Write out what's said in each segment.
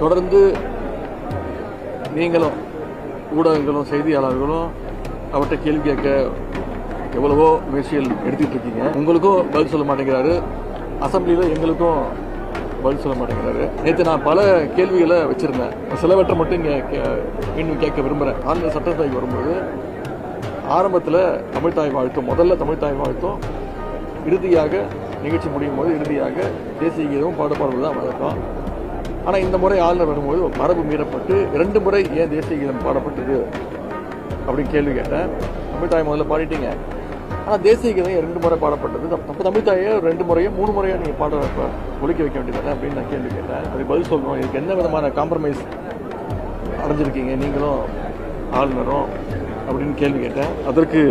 தொடர்ந்து நீங்களும் ஊடகங்களும் செய்தியாளர்களும் அவர்கிட்ட கேள்வி கேட்க எவ்வளவோ முயற்சிகள் எடுத்துக்கிட்டு இருக்கீங்க. உங்களுக்கும் பதில் சொல்ல மாட்டேங்கிறாரு, அசம்பிளியில் எங்களுக்கும் பதில் சொல்ல மாட்டேங்கிறாரு. நேற்று நான் பல கேள்விகளை வச்சுருந்தேன், சிலவற்றை மட்டும் இங்கே மீண்டும் கேட்க விரும்புகிறேன். ஆளுநர் சட்டசபைக்கு வரும்போது ஆரம்பத்தில் தமிழ்தாய் வாழ்த்தும், முதல்ல தமிழ்தாய் வாழ்த்தும், இறுதியாக நிகழ்ச்சி முடியும் போது இறுதியாக தேசிய கீதமும் பாடுபாடுவது தான் வழக்கம். ஆனால் இந்த முறை ஆளுநர் வரும்போது மரபு மீறப்பட்டு 2 முறை ஏன் தேசிய கீதம் பாடப்பட்டது அப்படின்னு கேள்வி கேட்டேன். தமிழ்தாய் முதல்ல பாடிட்டீங்க, ஆனால் தேசிய கீதம் 2 முறை பாடப்பட்டது அப்போ தமிழ்தாயை 2 முறையோ 3 முறையோ நீங்கள் பாட ஒழிக்க வைக்க வேண்டியது அப்படின்னு நான் கேள்வி கேட்டேன். அதுக்கு பதில் சொல்லணும். இதுக்கு என்ன விதமான காம்ப்ரமைஸ் அடைஞ்சிருக்கீங்க நீங்களும் ஆளுநரும் அப்படின்னு கேள்வி கேட்டேன். அதற்கு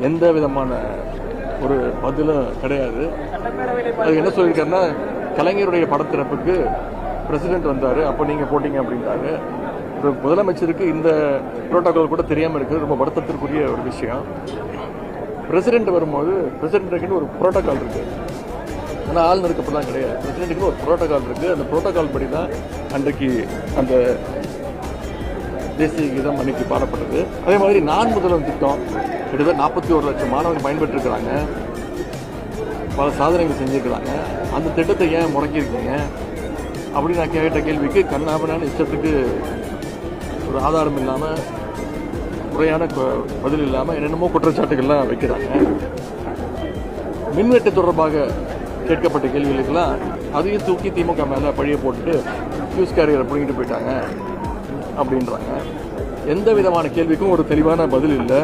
எந்த விதமான ஒரு பதிலும் கிடையாது. அது என்ன சொல்லியிருக்காருன்னா, கலைஞருடைய படத்திறப்புக்கு பிரசிடென்ட் வந்தார், அப்போ நீங்கள் போட்டீங்க அப்படின்றாரு. முதலமைச்சருக்கு இந்த புரோட்டோகால் கூட தெரியாமல் இருக்குது, ரொம்ப வருத்தத்திற்குரிய ஒரு விஷயம். பிரசிடென்ட் வரும்போது பிரசிடென்ட்டுக்குன்னு ஒரு புரோட்டோகால் இருக்குது, ஆனால் ஆளுநருக்கு அப்படிலாம் கிடையாது. பிரசிடென்ட்டுக்குன்னு ஒரு புரோட்டோகால் இருக்குது, அந்த புரோட்டோகால் படி தான் அன்றைக்கு அந்த தேசிய கீதம் அன்னைக்கு பாடப்பட்டது. அதே மாதிரி நான் முதல்வன் திட்டம் கிட்டத்தட்ட 41 லட்சம் மாணவர்கள் பயன்பெற்றிருக்கிறாங்க, பல சாதனைகள் செஞ்சுருக்கிறாங்க. அந்த திட்டத்தை ஏன் முடக்கியிருக்கீங்க அப்படின்னு நான் கேட்ட கேள்விக்கு கண்ணாபனான இஷ்டத்துக்கு ஒரு ஆதாரம் இல்லாமல், முறையான பதில் இல்லாமல் என்னென்னமோ குற்றச்சாட்டுகள்லாம் வைக்கிறாங்க. மின்வெட்டு தொடர்பாக கேட்கப்பட்ட கேள்விகளுக்கெல்லாம் அதையும் தூக்கி திமுக மேலே பழிய போட்டுட்டு ஃபியூஸ் கேரியரை பிடிங்கிட்டு போயிட்டாங்க அப்படின்றாங்க. எந்த விதமான கேள்விக்கும் ஒரு தெளிவான பதில் இல்லை.